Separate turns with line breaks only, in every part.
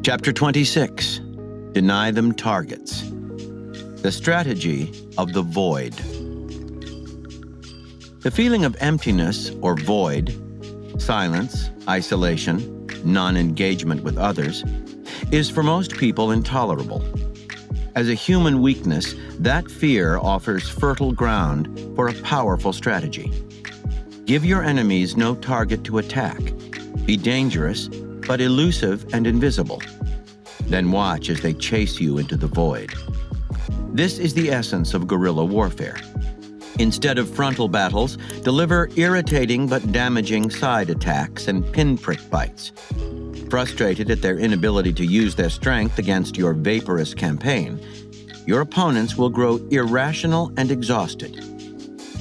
Chapter 26. Deny them targets. The strategy of the void. The feeling of emptiness or void, silence, isolation, non-engagement with others, is for most people intolerable. As a human weakness, that fear offers fertile ground for a powerful strategy. Give your enemies no target to attack. Be dangerous, but elusive and invisible. Then watch as they chase you into the void. This is the essence of guerrilla warfare. Instead of frontal battles, deliver irritating but damaging side attacks and pinprick bites. Frustrated at their inability to use their strength against your vaporous campaign, your opponents will grow irrational and exhausted.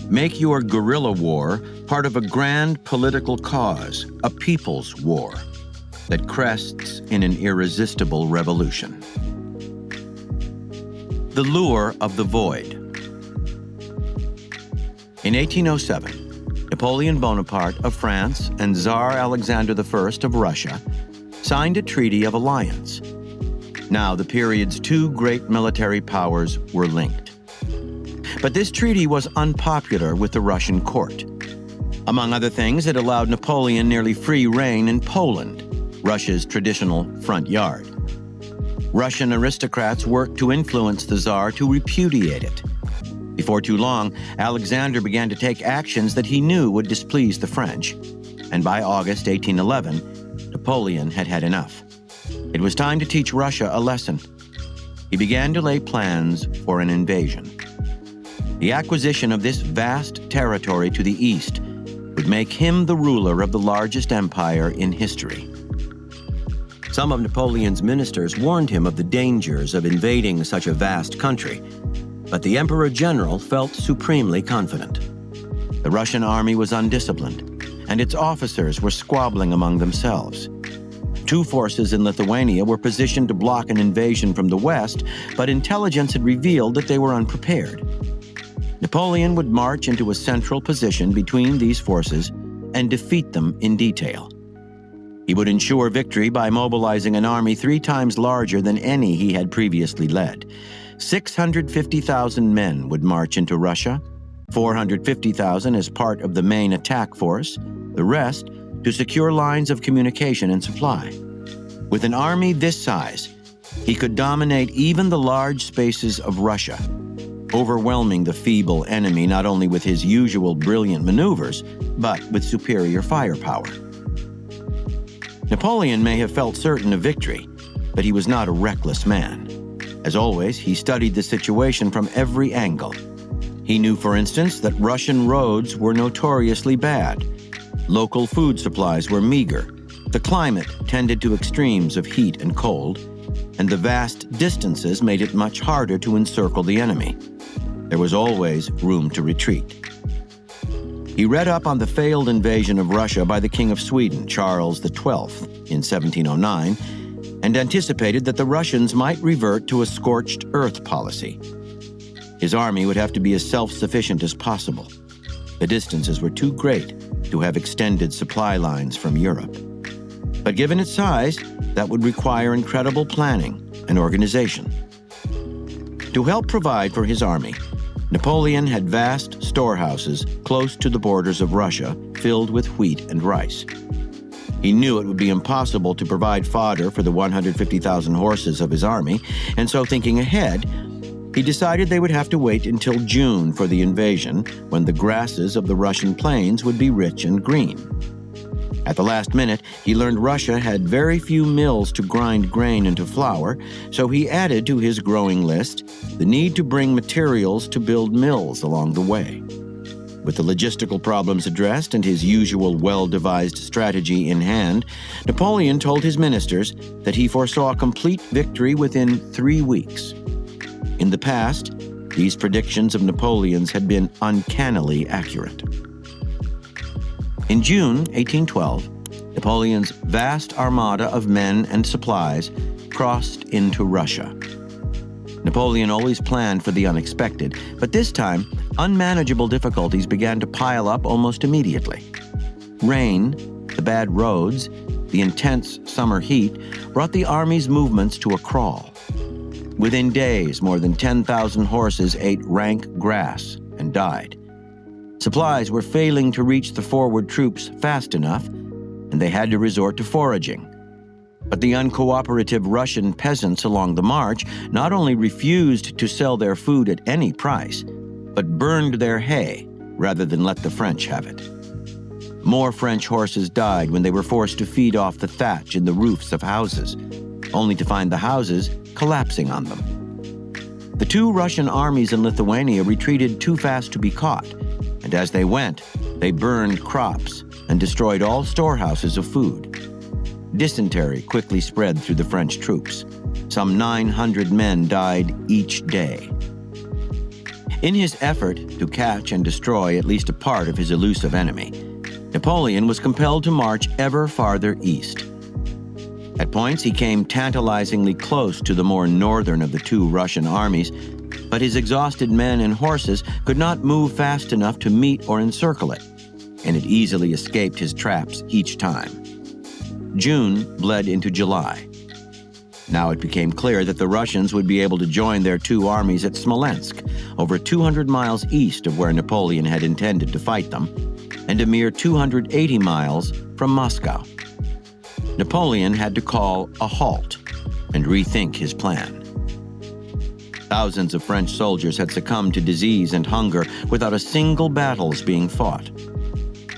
Make your guerrilla war part of a grand political cause, a people's war, that crests in an irresistible revolution. The lure of the void. In 1807, Napoleon Bonaparte of France and Tsar Alexander I of Russia signed a treaty of alliance. Now the period's two great military powers were linked. But this treaty was unpopular with the Russian court. Among other things, it allowed Napoleon nearly free reign in Poland, Russia's traditional front yard. Russian aristocrats worked to influence the Tsar to repudiate it. Before too long, Alexander began to take actions that he knew would displease the French, and by August 1811, Napoleon had had enough. It was time to teach Russia a lesson. He began to lay plans for an invasion. The acquisition of this vast territory to the east would make him the ruler of the largest empire in history. Some of Napoleon's ministers warned him of the dangers of invading such a vast country, but the Emperor General felt supremely confident. The Russian army was undisciplined, and its officers were squabbling among themselves. Two forces in Lithuania were positioned to block an invasion from the west, but intelligence had revealed that they were unprepared. Napoleon would march into a central position between these forces and defeat them in detail. He would ensure victory by mobilizing an army 3 times larger than any he had previously led. 650,000 men would march into Russia, 450,000 as part of the main attack force, the rest to secure lines of communication and supply. With an army this size, he could dominate even the large spaces of Russia, overwhelming the feeble enemy not only with his usual brilliant maneuvers, but with superior firepower. Napoleon may have felt certain of victory, but he was not a reckless man. As always, he studied the situation from every angle. He knew, for instance, that Russian roads were notoriously bad. Local food supplies were meager. The climate tended to extremes of heat and cold, and the vast distances made it much harder to encircle the enemy. There was always room to retreat. He read up on the failed invasion of Russia by the King of Sweden, Charles XII, in 1709, and anticipated that the Russians might revert to a scorched earth policy. His army would have to be as self-sufficient as possible. The distances were too great to have extended supply lines from Europe. But given its size, that would require incredible planning and organization. To help provide for his army, Napoleon had vast storehouses close to the borders of Russia filled with wheat and rice. He knew it would be impossible to provide fodder for the 150,000 horses of his army, and so thinking ahead, he decided they would have to wait until June for the invasion, when the grasses of the Russian plains would be rich and green. At the last minute, he learned Russia had very few mills to grind grain into flour, so he added to his growing list the need to bring materials to build mills along the way. With the logistical problems addressed and his usual well-devised strategy in hand, Napoleon told his ministers that he foresaw complete victory within 3 weeks. In the past, these predictions of Napoleon's had been uncannily accurate. In June 1812, Napoleon's vast armada of men and supplies crossed into Russia. Napoleon always planned for the unexpected, but this time, unmanageable difficulties began to pile up almost immediately. Rain, the bad roads, The intense summer heat brought the army's movements to a crawl. Within days, more than 10,000 horses ate rank grass and died. Supplies were failing to reach the forward troops fast enough, and they had to resort to foraging. But the uncooperative Russian peasants along the march not only refused to sell their food at any price, but burned their hay rather than let the French have it. More French horses died when they were forced to feed off the thatch in the roofs of houses, only to find the houses collapsing on them. The two Russian armies in Lithuania retreated too fast to be caught, and as they went, they burned crops and destroyed all storehouses of food. Dysentery quickly spread through the French troops. Some 900 men died each day. In his effort to catch and destroy at least a part of his elusive enemy, Napoleon was compelled to march ever farther east. At points, he came tantalizingly close to the more northern of the two Russian armies, but his exhausted men and horses could not move fast enough to meet or encircle it, and it easily escaped his traps each time. June bled into July. Now it became clear that the Russians would be able to join their two armies at Smolensk, over 200 miles east of where Napoleon had intended to fight them, and a mere 280 miles from Moscow. Napoleon had to call a halt and rethink his plan. Thousands of French soldiers had succumbed to disease and hunger without a single battle being fought.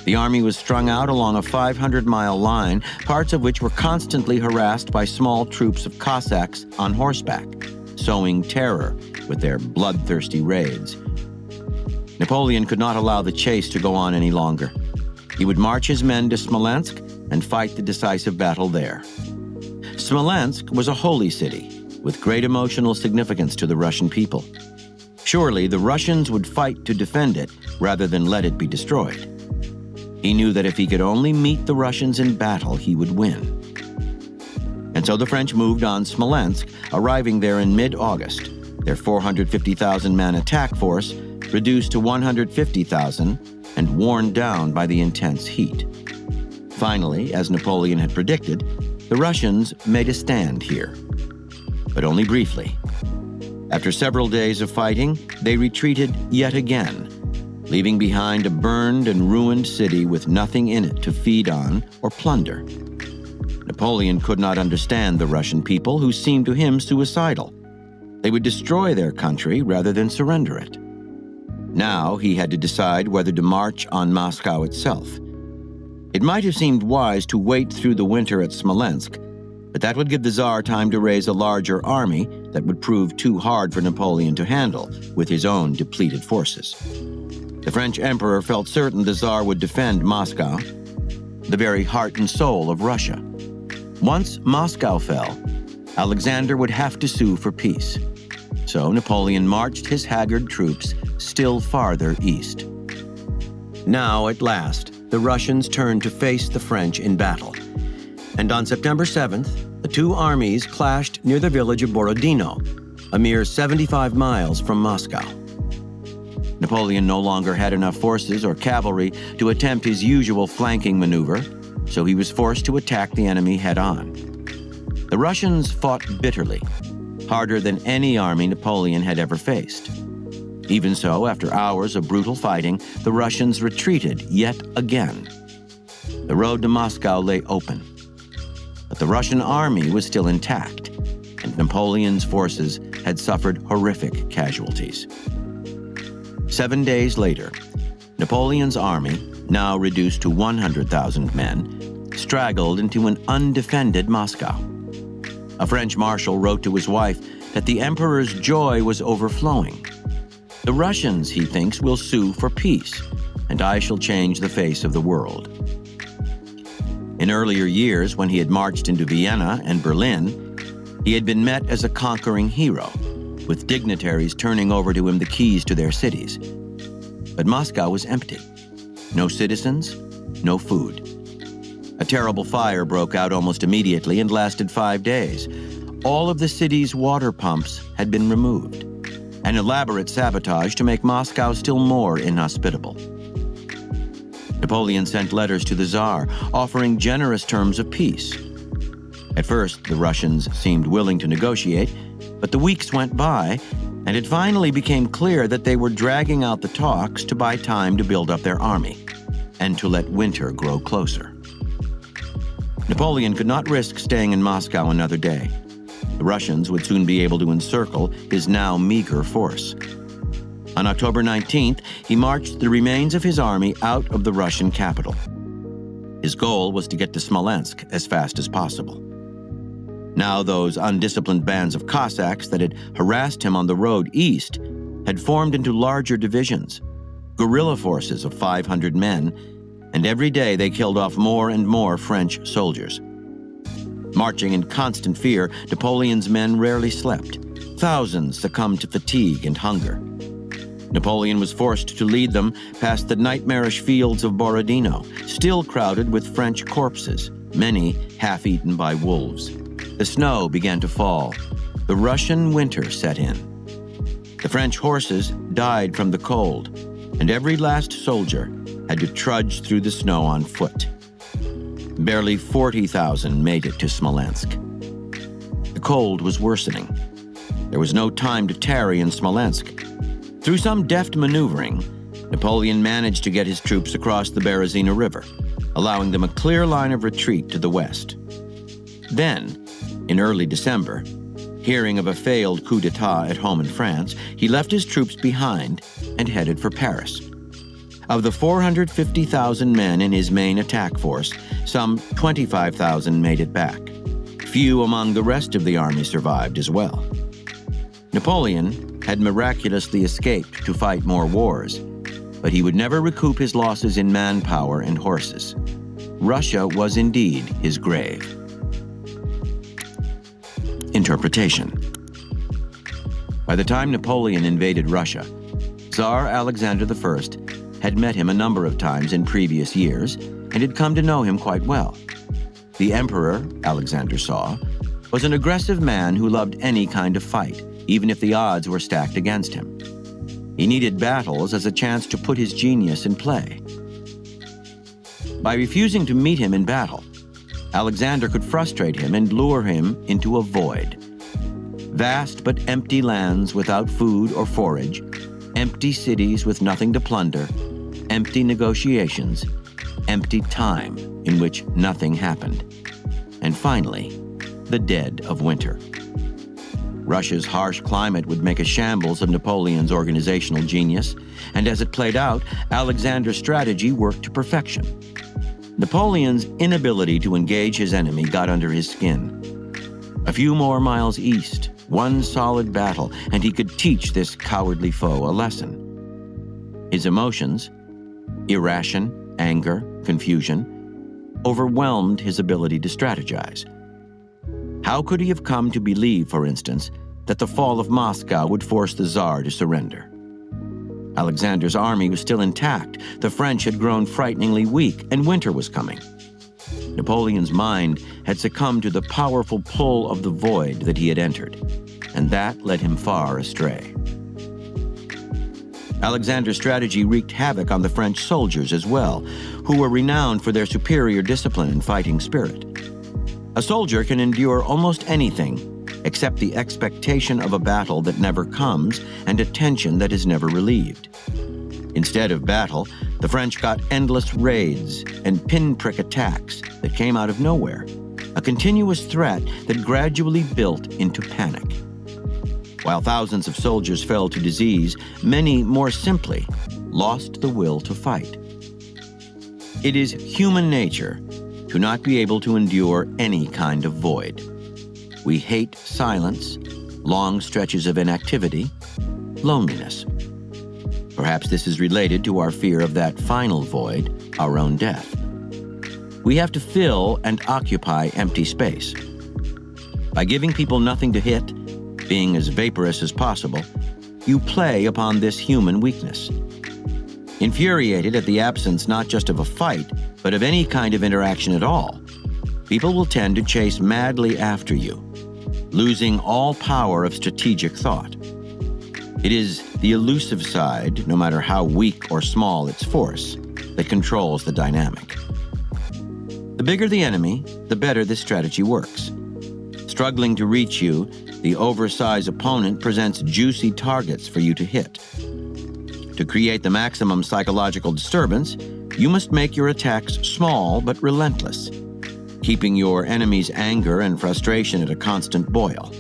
The army was strung out along a 500-mile line, parts of which were constantly harassed by small troops of Cossacks on horseback, sowing terror with their bloodthirsty raids. Napoleon could not allow the chase to go on any longer. He would march his men to Smolensk and fight the decisive battle there. Smolensk was a holy city with great emotional significance to the Russian people. Surely the Russians would fight to defend it rather than let it be destroyed. He knew that if he could only meet the Russians in battle, he would win. And so the French moved on Smolensk, arriving there in mid-August, their 450,000-man attack force reduced to 150,000 and worn down by the intense heat. Finally, as Napoleon had predicted, the Russians made a stand here, but only briefly. After several days of fighting, they retreated yet again, leaving behind a burned and ruined city with nothing in it to feed on or plunder. Napoleon could not understand the Russian people, who seemed to him suicidal. They would destroy their country rather than surrender it. Now he had to decide whether to march on Moscow itself. It might have seemed wise to wait through the winter at Smolensk, but that would give the Tsar time to raise a larger army that would prove too hard for Napoleon to handle with his own depleted forces. The French emperor felt certain the Tsar would defend Moscow, the very heart and soul of Russia. Once Moscow fell, Alexander would have to sue for peace. So Napoleon marched his haggard troops still farther east. Now, at last, the Russians turned to face the French in battle. And on September 7th, the two armies clashed near the village of Borodino, a mere 75 miles from Moscow. Napoleon no longer had enough forces or cavalry to attempt his usual flanking maneuver, so he was forced to attack the enemy head-on. The Russians fought bitterly, harder than any army Napoleon had ever faced. Even so, after hours of brutal fighting, the Russians retreated yet again. The road to Moscow lay open, but the Russian army was still intact, and Napoleon's forces had suffered horrific casualties. 7 days later, Napoleon's army, now reduced to 100,000 men, straggled into an undefended Moscow. A French marshal wrote to his wife that the emperor's joy was overflowing. The Russians, he thinks, will sue for peace, and I shall change the face of the world. In earlier years, when he had marched into Vienna and Berlin, he had been met as a conquering hero, with dignitaries turning over to him the keys to their cities. But Moscow was empty. No citizens, no food. A terrible fire broke out almost immediately and lasted 5 days. All of the city's water pumps had been removed. An elaborate sabotage to make Moscow still more inhospitable. Napoleon sent letters to the Tsar offering generous terms of peace. At first, the Russians seemed willing to negotiate, but the weeks went by, and it finally became clear that they were dragging out the talks to buy time to build up their army and to let winter grow closer. Napoleon could not risk staying in Moscow another day. The Russians would soon be able to encircle his now meager force. On October 19th, he marched the remains of his army out of the Russian capital. His goal was to get to Smolensk as fast as possible. Now those undisciplined bands of Cossacks that had harassed him on the road east had formed into larger divisions, guerrilla forces of 500 men, and every day they killed off more and more French soldiers. Marching in constant fear, Napoleon's men rarely slept. Thousands succumbed to fatigue and hunger. Napoleon was forced to lead them past the nightmarish fields of Borodino, still crowded with French corpses, many half-eaten by wolves. The snow began to fall. The Russian winter set in. The French horses died from the cold, and every last soldier had to trudge through the snow on foot. Barely 40,000 made it to Smolensk. The cold was worsening. There was no time to tarry in Smolensk. Through some deft maneuvering, Napoleon managed to get his troops across the Berezina River, allowing them a clear line of retreat to the west. Then, in early December, hearing of a failed coup d'etat at home in France, he left his troops behind and headed for Paris. Of the 450,000 men in his main attack force, some 25,000 made it back. Few among the rest of the army survived as well. Napoleon had miraculously escaped to fight more wars, but he would never recoup his losses in manpower and horses. Russia was indeed his grave. Interpretation. By the time Napoleon invaded Russia, Tsar Alexander I had met him a number of times in previous years and had come to know him quite well. The emperor, Alexander saw, was an aggressive man who loved any kind of fight, even if the odds were stacked against him. He needed battles as a chance to put his genius in play. By refusing to meet him in battle, Alexander could frustrate him and lure him into a void. Vast but empty lands without food or forage, empty cities with nothing to plunder, empty negotiations, empty time in which nothing happened, and finally, the dead of winter. Russia's harsh climate would make a shambles of Napoleon's organizational genius, and as it played out, Alexander's strategy worked to perfection. Napoleon's inability to engage his enemy got under his skin. A few more miles east, one solid battle, and he could teach this cowardly foe a lesson. His emotions, irration, anger, confusion, overwhelmed his ability to strategize. How could he have come to believe, for instance, that the fall of Moscow would force the Tsar to surrender? Alexander's army was still intact, the French had grown frighteningly weak, and winter was coming. Napoleon's mind had succumbed to the powerful pull of the void that he had entered, and that led him far astray. Alexander's strategy wreaked havoc on the French soldiers as well, who were renowned for their superior discipline and fighting spirit. A soldier can endure almost anything except the expectation of a battle that never comes and a tension that is never relieved. Instead of battle, the French got endless raids and pinprick attacks that came out of nowhere, a continuous threat that gradually built into panic. While thousands of soldiers fell to disease, many, more simply, lost the will to fight. It is human nature to not be able to endure any kind of void. We hate silence, long stretches of inactivity, loneliness. Perhaps this is related to our fear of that final void, our own death. We have to fill and occupy empty space. By giving people nothing to hit, being as vaporous as possible, you play upon this human weakness. Infuriated at the absence not just of a fight, but of any kind of interaction at all, people will tend to chase madly after you, losing all power of strategic thought. It is the elusive side, no matter how weak or small its force, that controls the dynamic. The bigger the enemy, the better this strategy works. Struggling to reach you, the oversized opponent presents juicy targets for you to hit. To create the maximum psychological disturbance, you must make your attacks small but relentless, keeping your enemy's anger and frustration at a constant boil.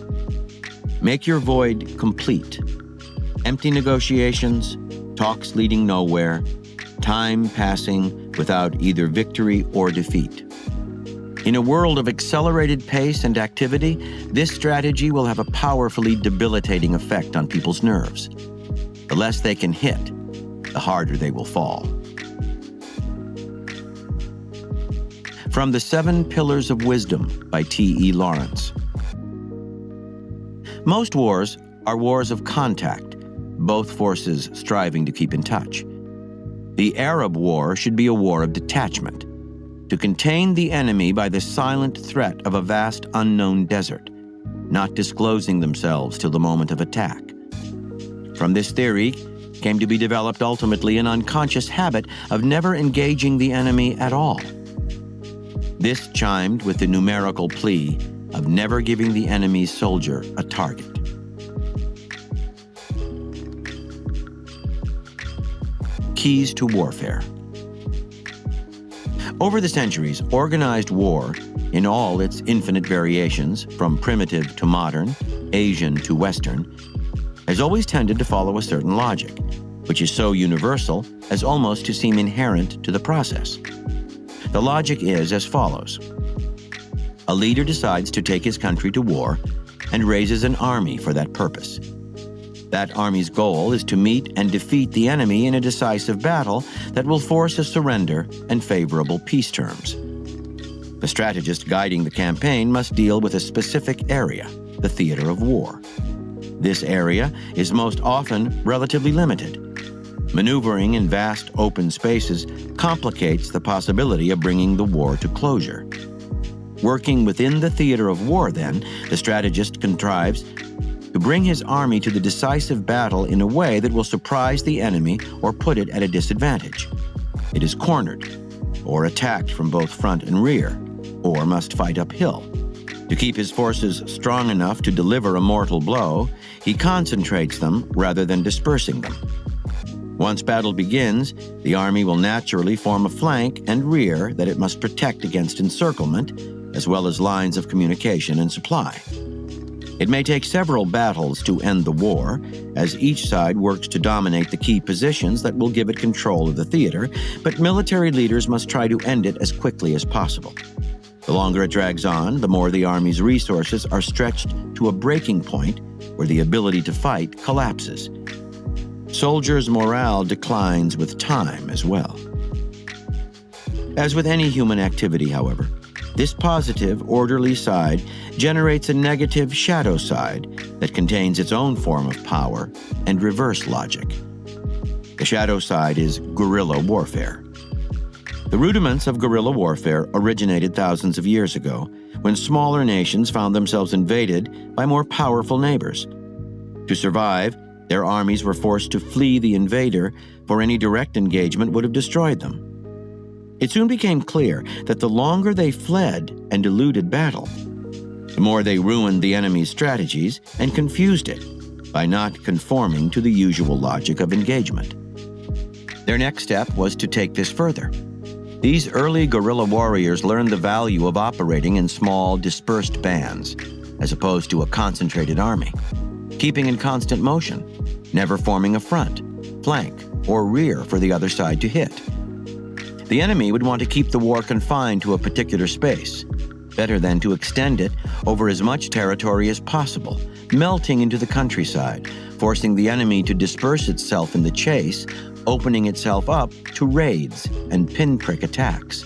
Make your void complete. Empty negotiations, talks leading nowhere, time passing without either victory or defeat. In a world of accelerated pace and activity, this strategy will have a powerfully debilitating effect on people's nerves. The less they can hit, the harder they will fall. From The 7 Pillars of Wisdom by T.E. Lawrence. Most wars are wars of contact, both forces striving to keep in touch. The Arab War should be a war of detachment, to contain the enemy by the silent threat of a vast unknown desert, not disclosing themselves till the moment of attack. From this theory came to be developed ultimately an unconscious habit of never engaging the enemy at all. This chimed with the numerical plea of never giving the enemy's soldier a target. Keys to warfare. Over the centuries, organized war, in all its infinite variations, from primitive to modern, Asian to Western, has always tended to follow a certain logic, which is so universal as almost to seem inherent to the process. The logic is as follows. A leader decides to take his country to war and raises an army for that purpose. That army's goal is to meet and defeat the enemy in a decisive battle that will force a surrender and favorable peace terms. The strategist guiding the campaign must deal with a specific area, the theater of war. This area is most often relatively limited. Maneuvering in vast open spaces complicates the possibility of bringing the war to closure. Working within the theater of war, then, the strategist contrives to bring his army to the decisive battle in a way that will surprise the enemy or put it at a disadvantage. It is cornered, or attacked from both front and rear, or must fight uphill. To keep his forces strong enough to deliver a mortal blow, he concentrates them rather than dispersing them. Once battle begins, the army will naturally form a flank and rear that it must protect against encirclement, as well as lines of communication and supply. It may take several battles to end the war, as each side works to dominate the key positions that will give it control of the theater, but military leaders must try to end it as quickly as possible. The longer it drags on, the more the army's resources are stretched to a breaking point where the ability to fight collapses. Soldiers' morale declines with time as well. As with any human activity, however, this positive, orderly side generates a negative shadow side that contains its own form of power and reverse logic. The shadow side is guerrilla warfare. The rudiments of guerrilla warfare originated thousands of years ago, when smaller nations found themselves invaded by more powerful neighbors. To survive, their armies were forced to flee the invader, for any direct engagement would have destroyed them. It soon became clear that the longer they fled and eluded battle, the more they ruined the enemy's strategies and confused it by not conforming to the usual logic of engagement. Their next step was to take this further. These early guerrilla warriors learned the value of operating in small, dispersed bands, as opposed to a concentrated army, keeping in constant motion, never forming a front, flank, or rear for the other side to hit. The enemy would want to keep the war confined to a particular space, better than to extend it over as much territory as possible, melting into the countryside, forcing the enemy to disperse itself in the chase, opening itself up to raids and pinprick attacks.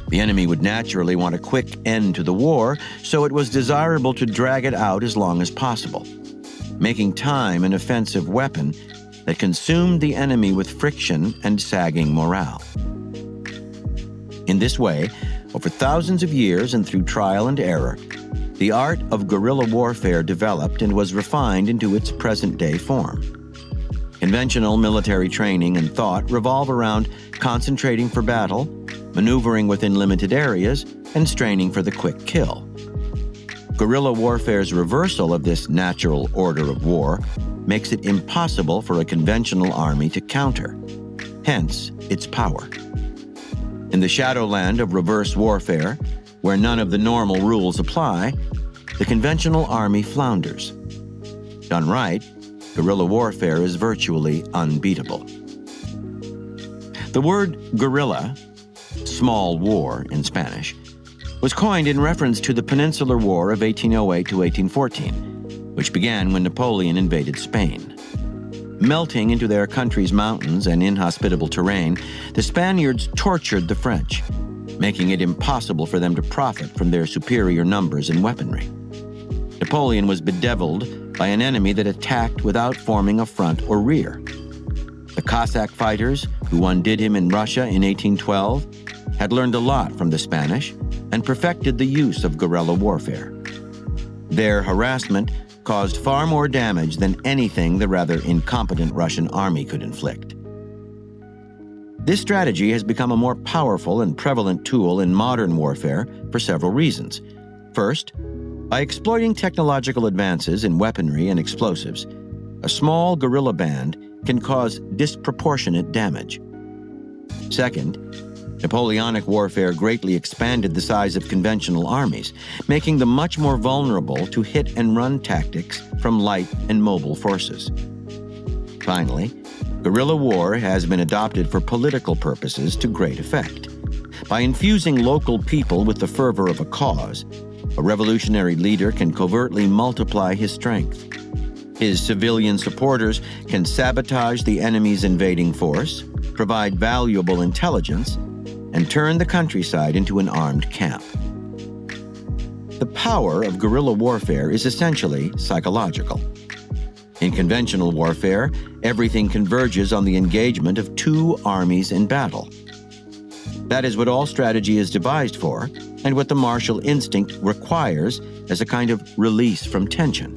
The enemy would naturally want a quick end to the war, so it was desirable to drag it out as long as possible, making time an offensive weapon that consumed the enemy with friction and sagging morale. In this way, over thousands of years and through trial and error, the art of guerrilla warfare developed and was refined into its present-day form. Conventional military training and thought revolve around concentrating for battle, maneuvering within limited areas, and straining for the quick kill. Guerrilla warfare's reversal of this natural order of war makes it impossible for a conventional army to counter, hence its power. In the shadowland of reverse warfare, where none of the normal rules apply, the conventional army flounders. Done right, guerrilla warfare is virtually unbeatable. The word guerrilla, small war in Spanish, was coined in reference to the Peninsular War of 1808 to 1814, which began when Napoleon invaded Spain. Melting into their country's mountains and inhospitable terrain, the Spaniards tortured the French, making it impossible for them to profit from their superior numbers and weaponry. Napoleon was bedeviled by an enemy that attacked without forming a front or rear. The Cossack fighters, who undid him in Russia in 1812, had learned a lot from the Spanish and perfected the use of guerrilla warfare. Their harassment caused far more damage than anything the rather incompetent Russian army could inflict. This strategy has become a more powerful and prevalent tool in modern warfare for several reasons. First, by exploiting technological advances in weaponry and explosives, a small guerrilla band can cause disproportionate damage. Second, Napoleonic warfare greatly expanded the size of conventional armies, making them much more vulnerable to hit-and-run tactics from light and mobile forces. Finally, guerrilla war has been adopted for political purposes to great effect. By infusing local people with the fervor of a cause, a revolutionary leader can covertly multiply his strength. His civilian supporters can sabotage the enemy's invading force, provide valuable intelligence, and turn the countryside into an armed camp. The power of guerrilla warfare is essentially psychological. In conventional warfare, everything converges on the engagement of two armies in battle. That is what all strategy is devised for, and what the martial instinct requires as a kind of release from tension.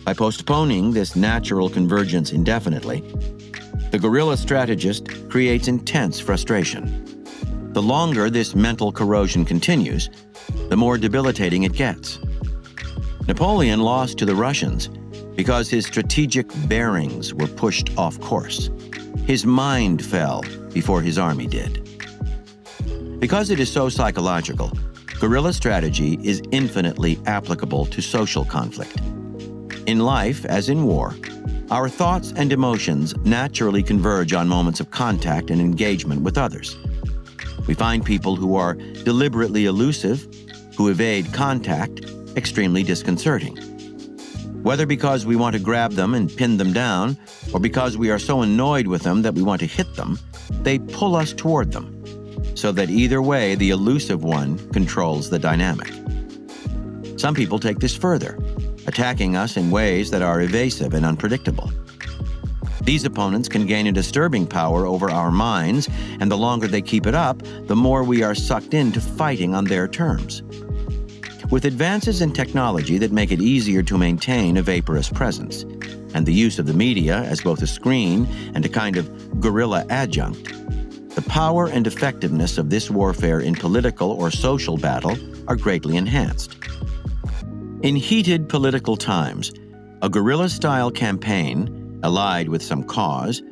By postponing this natural convergence indefinitely, the guerrilla strategist creates intense frustration. The longer this mental corrosion continues, the more debilitating it gets. Napoleon lost to the Russians because his strategic bearings were pushed off course. His mind fell before his army did. Because it is so psychological, guerrilla strategy is infinitely applicable to social conflict. In life, as in war, our thoughts and emotions naturally converge on moments of contact and engagement with others. We find people who are deliberately elusive, who evade contact, extremely disconcerting. Whether because we want to grab them and pin them down, or because we are so annoyed with them that we want to hit them, they pull us toward them, so that either way the elusive one controls the dynamic. Some people take this further, attacking us in ways that are evasive and unpredictable. These opponents can gain a disturbing power over our minds, and the longer they keep it up, the more we are sucked into fighting on their terms. With advances in technology that make it easier to maintain a vaporous presence, and the use of the media as both a screen and a kind of guerrilla adjunct, the power and effectiveness of this warfare in political or social battle are greatly enhanced. In heated political times, a guerrilla-style campaign, allied with some cause,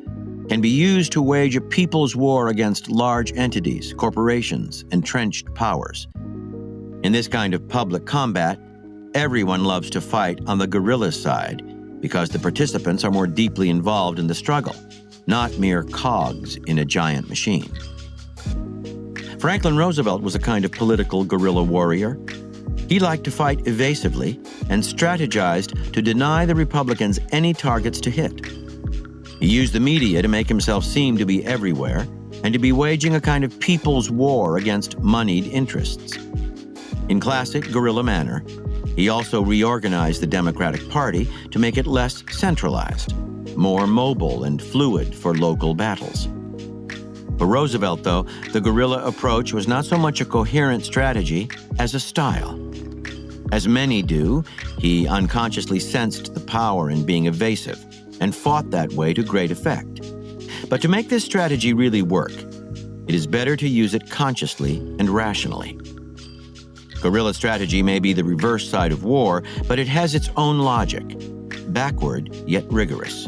can be used to wage a people's war against large entities, corporations, entrenched powers. In this kind of public combat, everyone loves to fight on the guerrilla's side because the participants are more deeply involved in the struggle, not mere cogs in a giant machine. Franklin Roosevelt was a kind of political guerrilla warrior. He liked to fight evasively and strategized to deny the Republicans any targets to hit. He used the media to make himself seem to be everywhere and to be waging a kind of people's war against moneyed interests. In classic guerrilla manner, he also reorganized the Democratic Party to make it less centralized, more mobile and fluid for local battles. For Roosevelt, though, the guerrilla approach was not so much a coherent strategy as a style. As many do, he unconsciously sensed the power in being evasive and fought that way to great effect. But to make this strategy really work, it is better to use it consciously and rationally. Guerrilla strategy may be the reverse side of war, but it has its own logic, backward yet rigorous.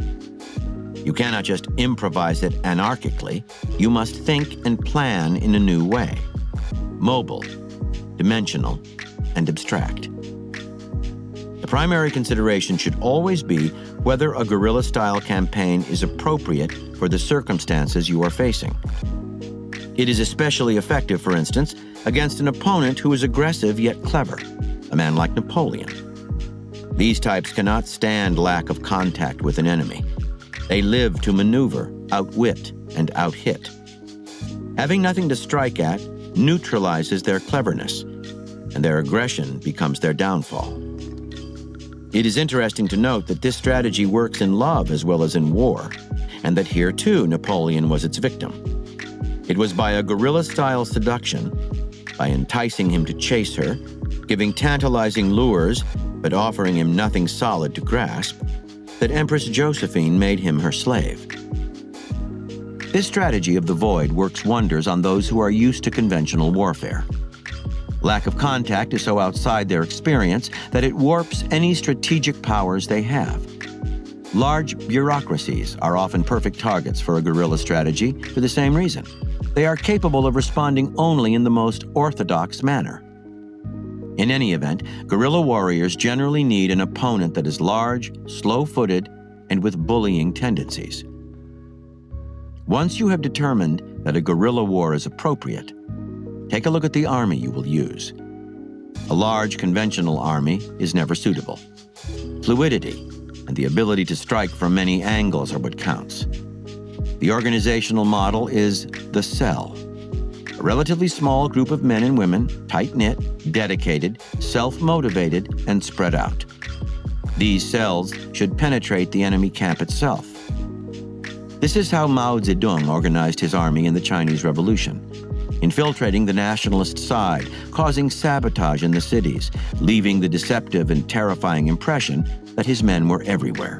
You cannot just improvise it anarchically. You must think and plan in a new way, mobile, dimensional, and abstract. The primary consideration should always be whether a guerrilla-style campaign is appropriate for the circumstances you are facing. It is especially effective, for instance, against an opponent who is aggressive yet clever, a man like Napoleon. These types cannot stand lack of contact with an enemy. They live to maneuver, outwit, and outhit. Having nothing to strike at neutralizes their cleverness, and their aggression becomes their downfall. It is interesting to note that this strategy works in love as well as in war, and that here too Napoleon was its victim. It was by a guerrilla-style seduction, by enticing him to chase her, giving tantalizing lures, but offering him nothing solid to grasp, that Empress Josephine made him her slave. This strategy of the void works wonders on those who are used to conventional warfare. Lack of contact is so outside their experience that it warps any strategic powers they have. Large bureaucracies are often perfect targets for a guerrilla strategy for the same reason. They are capable of responding only in the most orthodox manner. In any event, guerrilla warriors generally need an opponent that is large, slow-footed, and with bullying tendencies. Once you have determined that a guerrilla war is appropriate, take a look at the army you will use. A large conventional army is never suitable. Fluidity and the ability to strike from many angles are what counts. The organizational model is the cell. A relatively small group of men and women, tight-knit, dedicated, self-motivated, and spread out. These cells should penetrate the enemy camp itself. This is how Mao Zedong organized his army in the Chinese Revolution, infiltrating the nationalist side, causing sabotage in the cities, leaving the deceptive and terrifying impression that his men were everywhere.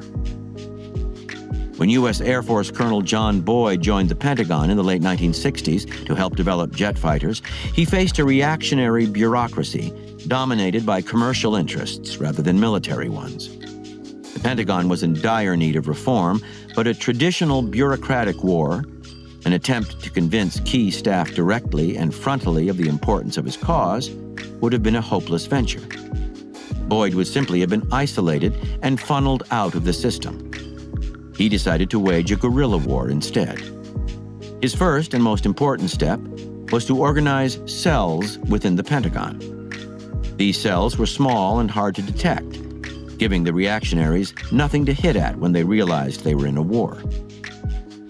When U.S. Air Force Colonel John Boyd joined the Pentagon in the late 1960s to help develop jet fighters, he faced a reactionary bureaucracy dominated by commercial interests rather than military ones. The Pentagon was in dire need of reform, but a traditional bureaucratic war, an attempt to convince key staff directly and frontally of the importance of his cause, would have been a hopeless venture. Boyd would simply have been isolated and funneled out of the system. He decided to wage a guerrilla war instead. His first and most important step was to organize cells within the Pentagon. These cells were small and hard to detect, giving the reactionaries nothing to hit at when they realized they were in a war.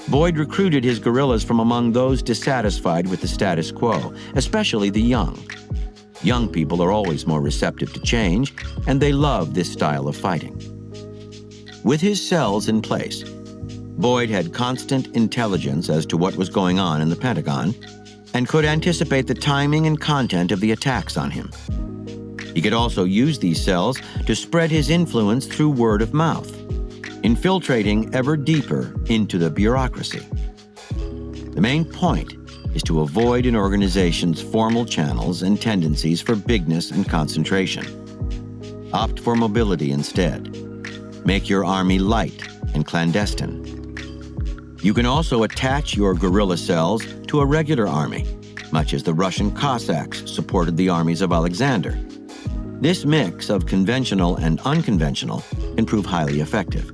Boyd recruited his guerrillas from among those dissatisfied with the status quo, especially the young. Young people are always more receptive to change, and they love this style of fighting. With his cells in place, Boyd had constant intelligence as to what was going on in the Pentagon and could anticipate the timing and content of the attacks on him. He could also use these cells to spread his influence through word of mouth, infiltrating ever deeper into the bureaucracy. The main point is to avoid an organization's formal channels and tendencies for bigness and concentration. Opt for mobility instead. Make your army light and clandestine. You can also attach your guerrilla cells to a regular army, much as the Russian Cossacks supported the armies of Alexander. This mix of conventional and unconventional can prove highly effective.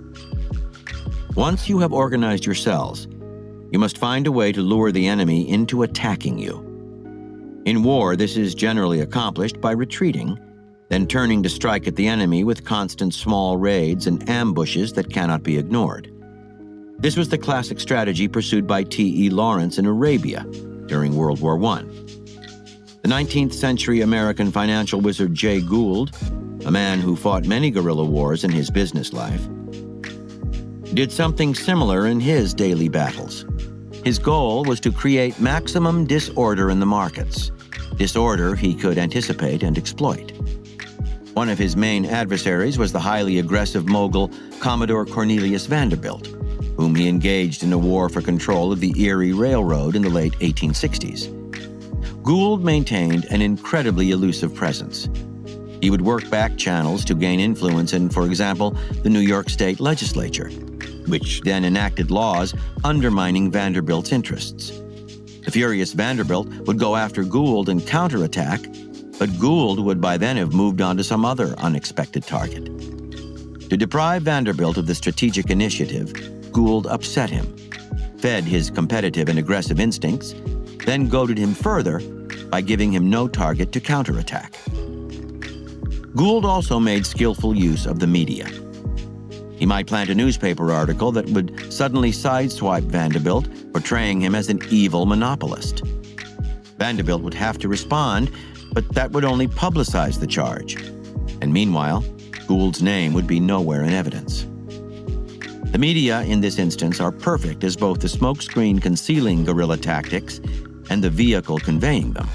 Once you have organized your cells, you must find a way to lure the enemy into attacking you. In war, this is generally accomplished by retreating, then turning to strike at the enemy with constant small raids and ambushes that cannot be ignored. This was the classic strategy pursued by T.E. Lawrence in Arabia during World War I. The 19th century American financial wizard Jay Gould, a man who fought many guerrilla wars in his business life, did something similar in his daily battles. His goal was to create maximum disorder in the markets, disorder he could anticipate and exploit. One of his main adversaries was the highly aggressive mogul Commodore Cornelius Vanderbilt, whom he engaged in a war for control of the Erie Railroad in the late 1860s. Gould maintained an incredibly elusive presence. He would work back channels to gain influence in, for example, the New York State legislature, which then enacted laws undermining Vanderbilt's interests. The furious Vanderbilt would go after Gould and counterattack, but Gould would by then have moved on to some other unexpected target. To deprive Vanderbilt of the strategic initiative, Gould upset him, fed his competitive and aggressive instincts, then goaded him further by giving him no target to counterattack. Gould also made skillful use of the media. He might plant a newspaper article that would suddenly sideswipe Vanderbilt, portraying him as an evil monopolist. Vanderbilt would have to respond, but that would only publicize the charge. And meanwhile, Gould's name would be nowhere in evidence. The media in this instance are perfect as both the smokescreen concealing guerrilla tactics and the vehicle conveying them.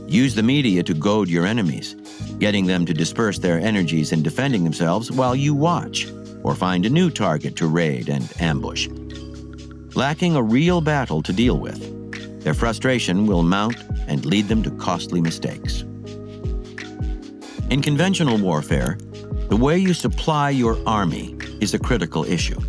Use the media to goad your enemies, getting them to disperse their energies in defending themselves while you watch or find a new target to raid and ambush. Lacking a real battle to deal with, their frustration will mount and lead them to costly mistakes. In conventional warfare, the way you supply your army is a critical issue.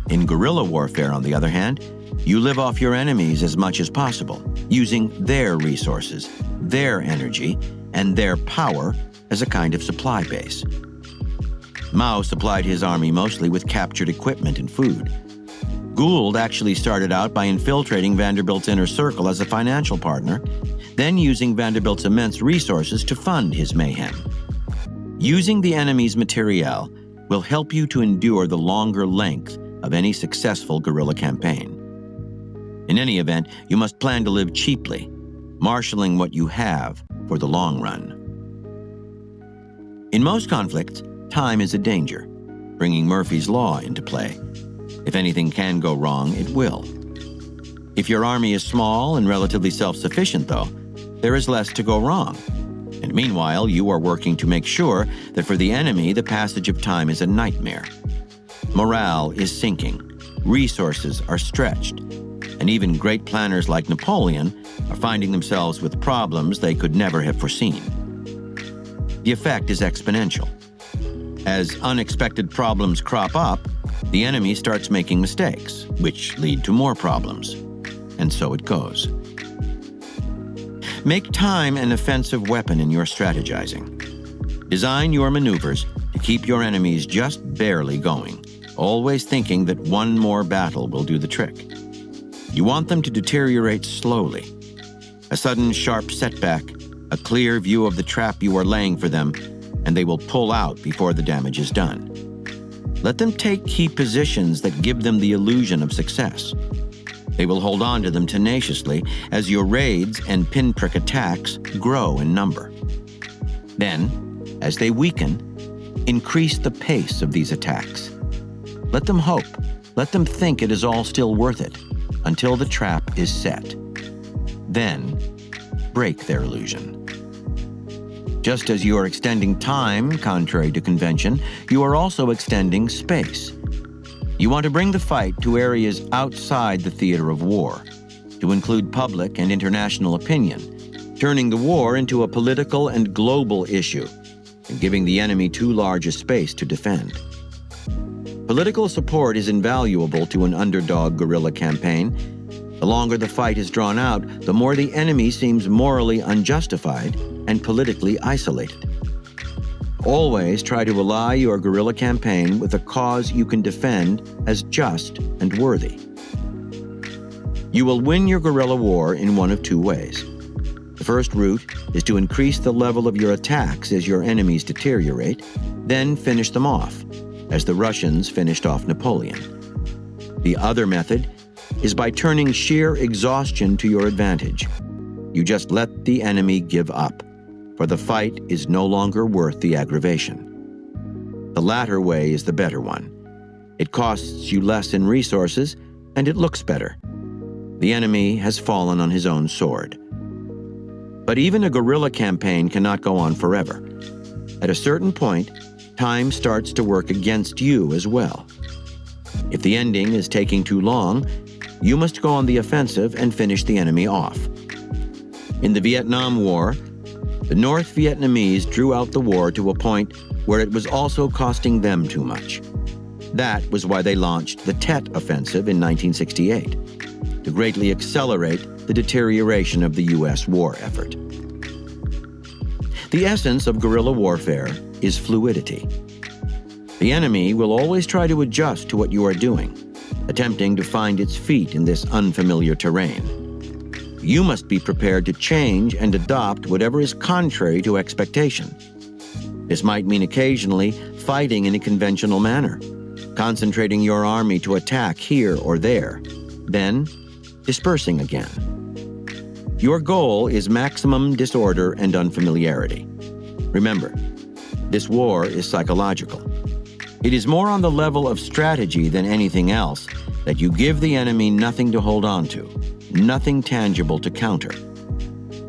In guerrilla warfare, on the other hand, you live off your enemies as much as possible, using their resources, their energy, and their power as a kind of supply base. Mao supplied his army mostly with captured equipment and food. Gould actually started out by infiltrating Vanderbilt's inner circle as a financial partner, then using Vanderbilt's immense resources to fund his mayhem. Using the enemy's materiel will help you to endure the longer length of any successful guerrilla campaign. In any event, you must plan to live cheaply, marshaling what you have for the long run. In most conflicts, time is a danger, bringing Murphy's Law into play. If anything can go wrong, it will. If your army is small and relatively self-sufficient, though, there is less to go wrong. And meanwhile, you are working to make sure that for the enemy, the passage of time is a nightmare. Morale is sinking, resources are stretched, and even great planners like Napoleon are finding themselves with problems they could never have foreseen. The effect is exponential. As unexpected problems crop up, the enemy starts making mistakes, which lead to more problems. And so it goes. Make time an offensive weapon in your strategizing. Design your maneuvers to keep your enemies just barely going, always thinking that one more battle will do the trick. You want them to deteriorate slowly. A sudden sharp setback, a clear view of the trap you are laying for them, and they will pull out before the damage is done. Let them take key positions that give them the illusion of success. They will hold on to them tenaciously as your raids and pinprick attacks grow in number. Then, as they weaken, increase the pace of these attacks. Let them hope, let them think it is all still worth it, until the trap is set. Then, break their illusion. Just as you are extending time, contrary to convention, you are also extending space. You want to bring the fight to areas outside the theater of war, to include public and international opinion, turning the war into a political and global issue, and giving the enemy too large a space to defend. Political support is invaluable to an underdog guerrilla campaign. The longer the fight is drawn out, the more the enemy seems morally unjustified and politically isolated. Always try to ally your guerrilla campaign with a cause you can defend as just and worthy. You will win your guerrilla war in one of two ways. The first route is to increase the level of your attacks as your enemies deteriorate, then finish them off, as the Russians finished off Napoleon. The other method is by turning sheer exhaustion to your advantage. You just let the enemy give up, for the fight is no longer worth the aggravation. The latter way is the better one. It costs you less in resources, and it looks better. The enemy has fallen on his own sword. But even a guerrilla campaign cannot go on forever. At a certain point, time starts to work against you as well. If the ending is taking too long, you must go on the offensive and finish the enemy off. In the Vietnam War, the North Vietnamese drew out the war to a point where it was also costing them too much. That was why they launched the Tet Offensive in 1968, to greatly accelerate the deterioration of the U.S. war effort. The essence of guerrilla warfare is fluidity. The enemy will always try to adjust to what you are doing, attempting to find its feet in this unfamiliar terrain. You must be prepared to change and adopt whatever is contrary to expectation. This might mean occasionally fighting in a conventional manner, concentrating your army to attack here or there, then dispersing again. Your goal is maximum disorder and unfamiliarity. Remember, this war is psychological. It is more on the level of strategy than anything else that you give the enemy nothing to hold on to, nothing tangible to counter.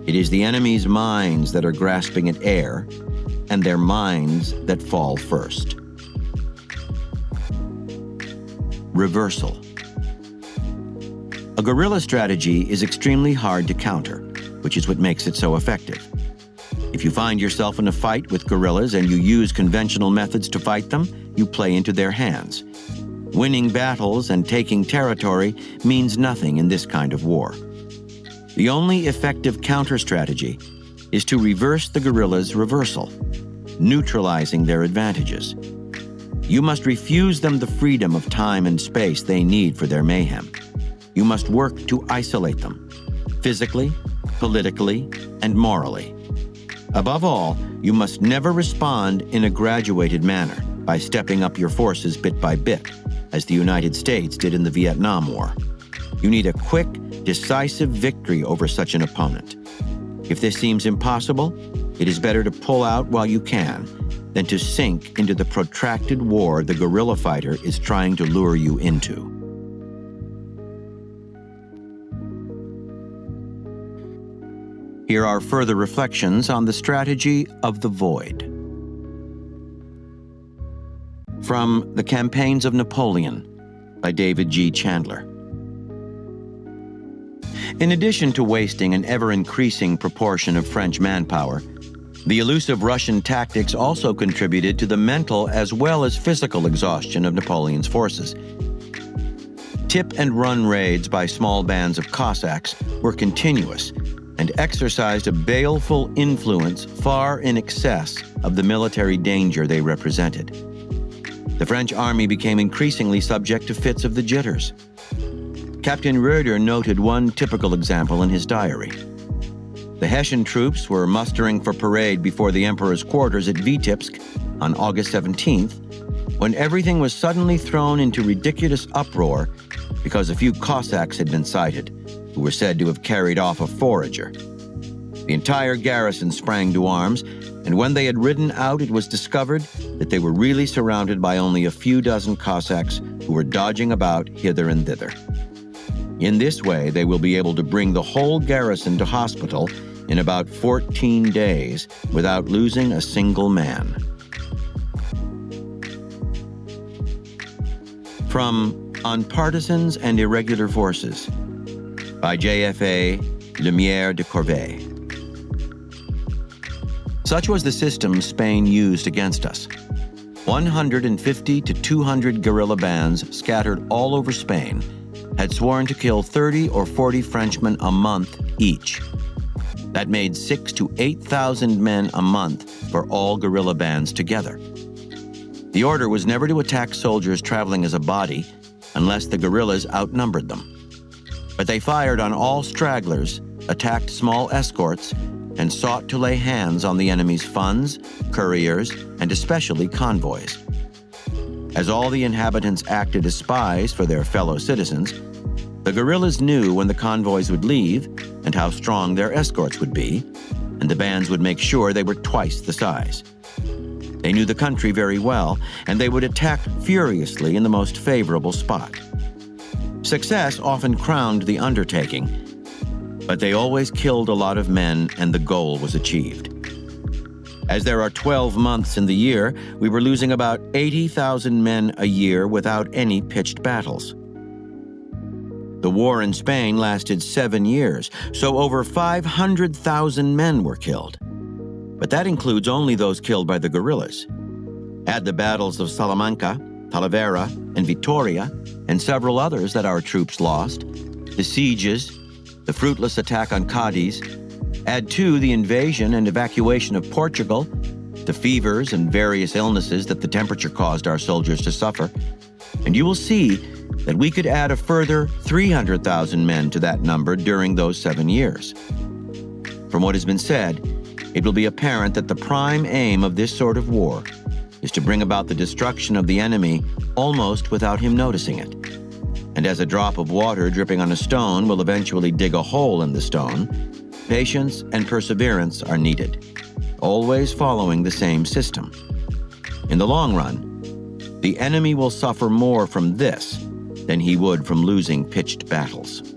It is the enemy's minds that are grasping at air, and their minds that fall first. Reversal. A guerrilla strategy is extremely hard to counter, which is what makes it so effective. If you find yourself in a fight with guerrillas and you use conventional methods to fight them, you play into their hands. Winning battles and taking territory means nothing in this kind of war. The only effective counter strategy is to reverse the guerrillas' reversal, neutralizing their advantages. You must refuse them the freedom of time and space they need for their mayhem. You must work to isolate them, physically, politically, and morally. Above all, you must never respond in a graduated manner by stepping up your forces bit by bit, as the United States did in the Vietnam War. You need a quick, decisive victory over such an opponent. If this seems impossible, it is better to pull out while you can than to sink into the protracted war the guerrilla fighter is trying to lure you into. Here are further reflections on the strategy of the void. From The Campaigns of Napoleon by David G. Chandler. In addition to wasting an ever-increasing proportion of French manpower, the elusive Russian tactics also contributed to the mental as well as physical exhaustion of Napoleon's forces. Tip-and-run raids by small bands of Cossacks were continuous and exercised a baleful influence far in excess of the military danger they represented. The French army became increasingly subject to fits of the jitters. Captain Roeder noted one typical example in his diary. The Hessian troops were mustering for parade before the Emperor's quarters at Vitebsk on August 17th, when everything was suddenly thrown into ridiculous uproar because a few Cossacks had been sighted, who were said to have carried off a forager. The entire garrison sprang to arms, and when they had ridden out, it was discovered that they were really surrounded by only a few dozen Cossacks who were dodging about hither and thither. In this way, they will be able to bring the whole garrison to hospital in about 14 days without losing a single man. From On Partisans and Irregular Forces by J.F.A. Lumière de Corvée. Such was the system Spain used against us. 150 to 200 guerrilla bands scattered all over Spain had sworn to kill 30 or 40 Frenchmen a month each. That made 6,000 to 8,000 men a month for all guerrilla bands together. The order was never to attack soldiers traveling as a body unless the guerrillas outnumbered them. But they fired on all stragglers, attacked small escorts, and sought to lay hands on the enemy's funds, couriers, and especially convoys. As all the inhabitants acted as spies for their fellow citizens, the guerrillas knew when the convoys would leave and how strong their escorts would be, and the bands would make sure they were twice the size. They knew the country very well, and they would attack furiously in the most favorable spot. Success often crowned the undertaking, but they always killed a lot of men and the goal was achieved. As there are 12 months in the year, we were losing about 80,000 men a year without any pitched battles. The war in Spain lasted 7 years, so over 500,000 men were killed. But that includes only those killed by the guerrillas. Add the battles of Salamanca, Talavera, and Vitoria, and several others that our troops lost, the sieges, the fruitless attack on Cadiz. Add to the invasion and evacuation of Portugal, the fevers and various illnesses that the temperature caused our soldiers to suffer, and you will see that we could add a further 300,000 men to that number during those 7 years. From what has been said, it will be apparent that the prime aim of this sort of war is to bring about the destruction of the enemy almost without him noticing it. And as a drop of water dripping on a stone will eventually dig a hole in the stone, patience and perseverance are needed, always following the same system. In the long run, the enemy will suffer more from this than he would from losing pitched battles.